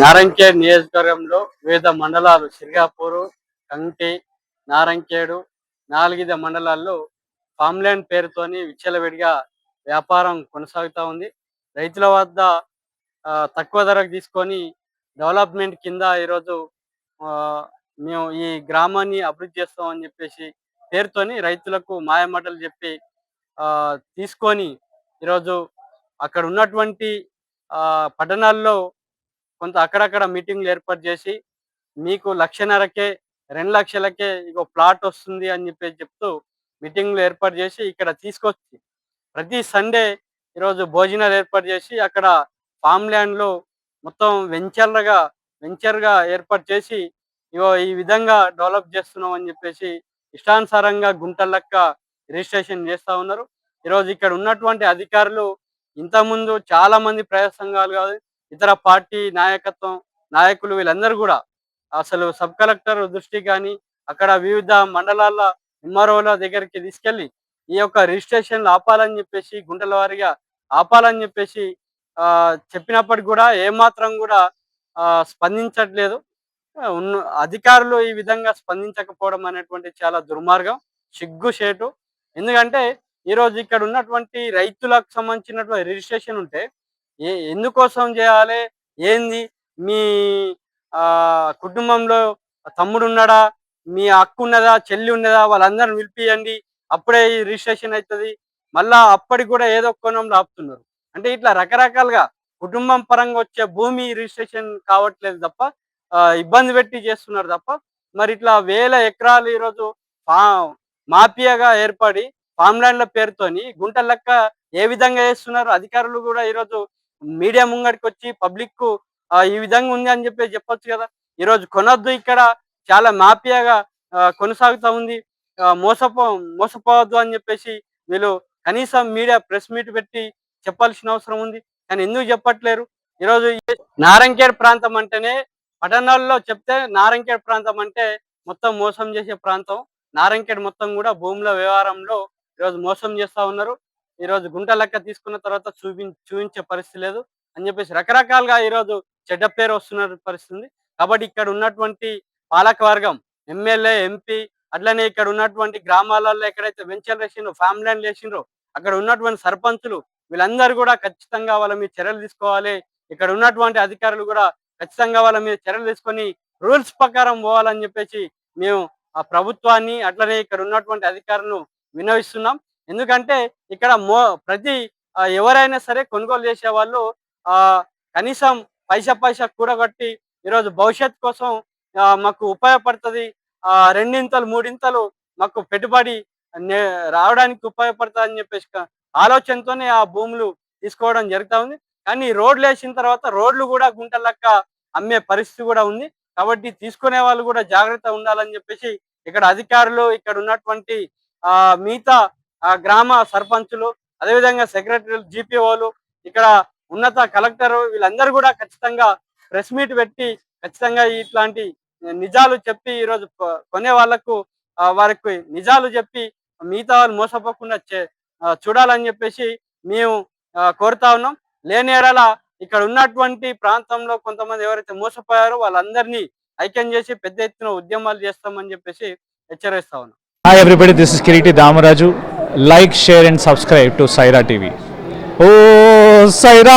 నారంకేడ్ నియోజకవర్గంలో వివిధ మండలాలు సిరిగాపూరు, కంకి, నారంకేడు, నాలుగిద మండలాల్లో ఫామ్‌ల్యాండ్ పేరుతోని విచ్చలవిడిగా వ్యాపారం కొనసాగుతా ఉంది. రైతుల వద్ద తక్కువ ధరకు తీసుకొని డెవలప్‌మెంట్ కింద ఈరోజు ఆహ్, మేము ఈ గ్రామాన్ని అభివృద్ధి చేస్తామని చెప్పేసి పేరుతోని రైతులకు మాయమాటలు చెప్పి తీసుకొని ఈరోజు అక్కడ ఉన్నటువంటి పట్టణాల్లో కొంత అక్కడక్కడ మీటింగ్‌లు ఏర్పాటు చేసి, మీకు 1,50,000కే, 2,00,000కే ఇగో ప్లాట్ వస్తుంది అని చెప్పేసి చెప్తూ మీటింగ్‌లు ఏర్పాటు చేసి ఇక్కడ తీసుకొచ్చి ప్రతి సండే ఈరోజు భోజనాలు ఏర్పాటు చేసి అక్కడ ఫామ్ ల్యాండ్‌లో మొత్తం వెంచర్‌గా ఏర్పాటు చేసి ఇగో ఈ విధంగా డెవలప్ చేస్తున్నాం అని చెప్పేసి ఇష్టానుసారంగా గుంటల లెక్క రిజిస్ట్రేషన్ చేస్తా ఉన్నారు. ఈరోజు ఇక్కడ ఉన్నటువంటి అధికారులు ఇంతకుముందు చాలామంది ప్రజా సంఘాలు కాదు, ఇతర పార్టీ నాయకులు వీళ్ళందరూ కూడా అసలు సబ్ కలెక్టర్ దృష్టికి కానీ, అక్కడ వివిధ మండలాల ఎంఆర్ఓల దగ్గరికి తీసుకెళ్ళి ఈ యొక్క రిజిస్ట్రేషన్లు ఆపాలని చెప్పేసి గుంటల వారీగా ఆపాలని చెప్పేసి చెప్పినప్పటికి కూడా ఏమాత్రం కూడా స్పందించట్లేదు. ఉన్న అధికారులు ఈ విధంగా స్పందించకపోవడం అనేటువంటి చాలా దుర్మార్గం, సిగ్గుచేటు. ఎందుకంటే ఈరోజు ఇక్కడ ఉన్నటువంటి రైతులకు సంబంధించినటువంటి రిజిస్ట్రేషన్ ఉంటే ఎందుకోసం చేయాలి? ఏంది? మీ కుటుంబంలో తమ్ముడున్నాడా? మీ అక్క ఉన్నదా? చెల్లి ఉన్నదా? వాళ్ళందరిని పిలిపియండి. అప్పుడే ఈ రిజిస్ట్రేషన్ అయితది. మళ్ళా అప్పటికి కూడా ఏదో కోణంలో ఆపుతున్నారు. అంటే ఇట్లా రకరకాలుగా కుటుంబం పరంగా వచ్చే భూమి రిజిస్ట్రేషన్ కావట్లేదు తప్ప, ఇబ్బంది పెట్టి చేస్తున్నారు తప్ప, మరి ఇట్లా వేల ఎకరాలు ఈరోజు మాఫియాగా ఏర్పడి ఫామ్‌ల్యాండ్‌ల పేరుతోని గుంటల లెక్క ఏ విధంగా చేస్తున్నారు అధికారులు కూడా ఈరోజు మీడియా ముంగడికి వచ్చి పబ్లిక్కు ఈ విధంగా ఉంది అని చెప్పి చెప్పొచ్చు కదా. ఈరోజు కొనొద్దు, ఇక్కడ చాలా మాఫియాగా కొనసాగుతూ ఉంది, మోసపోవద్దు అని చెప్పేసి వీళ్ళు కనీసం మీడియా ప్రెస్ మీట్ పెట్టి చెప్పాల్సిన అవసరం ఉంది. కానీ ఎందుకు చెప్పట్లేరు? ఈరోజు నారంకేడ్ ప్రాంతం అంటేనే, పట్టణాల్లో చెప్తే నారంకేడ్ ప్రాంతం అంటే మొత్తం మోసం చేసే ప్రాంతం. నారంకేడ్ మొత్తం కూడా భూముల వ్యవహారంలో ఈరోజు మోసం చేస్తూ ఉన్నారు. ఈరోజు గుంట లెక్క తీసుకున్న తర్వాత చూపించే పరిస్థితి లేదు అని చెప్పేసి రకరకాలుగా ఈరోజు చెడ్డ పేరు వస్తున్న పరిస్థితి ఉంది. కాబట్టి ఇక్కడ ఉన్నటువంటి పాలకవర్గం, ఎమ్మెల్యే, ఎంపీ, అట్లనే ఇక్కడ ఉన్నటువంటి గ్రామాలలో ఎక్కడైతే వెంచర్లు వేసిండ్రో, ఫ్యామ్‌ల్యాండ్‌లు వేసిండ్రో అక్కడ ఉన్నటువంటి సర్పంచులు వీళ్ళందరూ కూడా ఖచ్చితంగా వాళ్ళ మీద చర్యలు తీసుకోవాలి. ఇక్కడ ఉన్నటువంటి అధికారులు కూడా ఖచ్చితంగా వాళ్ళ మీద చర్యలు తీసుకొని రూల్స్ ప్రకారం పోవాలని చెప్పేసి మేము ఆ ప్రభుత్వాన్ని అట్లనే ఇక్కడ ఉన్నటువంటి అధికారులను విన్నవిస్తున్నాం. ఎందుకంటే ఇక్కడ ప్రతి ఎవరైనా సరే కొనుగోలు చేసే వాళ్ళు కనీసం పైసా కూడగట్టి ఈరోజు భవిష్యత్ కోసం మాకు ఉపయోగపడుతుంది, రెండింతలు మూడింతలు మాకు పెట్టుబడి రావడానికి ఉపయోగపడుతుంది అని చెప్పేసి ఆలోచనతోనే ఆ భూములు తీసుకోవడం జరుగుతూ ఉంది. కానీ రోడ్లు వేసిన తర్వాత రోడ్లు కూడా గుంటల లెక్క అమ్మే పరిస్థితి కూడా ఉంది. కాబట్టి తీసుకునే వాళ్ళు కూడా జాగ్రత్త ఉండాలని చెప్పేసి ఇక్కడ అధికారులు, ఇక్కడ ఉన్నటువంటి మిగతా గ్రామ సర్పంచులు, అదేవిధంగా సెక్రటరీలు, జీపీఓలు, ఇక్కడ ఉన్నత కలెక్టర్ వీళ్ళందరూ కూడా ఖచ్చితంగా ప్రెస్ మీట్ పెట్టి ఖచ్చితంగా ఇట్లాంటి నిజాలు చెప్పి ఈరోజు కొనే వాళ్లకు వారికి నిజాలు చెప్పి మిగతా వాళ్ళు మోసపోకుండా చూడాలని చెప్పేసి మేము కోరుతా ఉన్నాం. లేని ఎడల ఇక్కడ ఉన్నటువంటి ప్రాంతంలో కొంతమంది ఎవరైతే మోసపోయారో వాళ్ళందరినీ ఐక్యం చేసి పెద్ద ఎత్తున ఉద్యమాలు చేస్తామని చెప్పేసి హెచ్చరిస్తా ఉన్నాం. Hi everybody, this is Kiriti Damaraju. Like, share and subscribe to Saira TV. Oh Saira!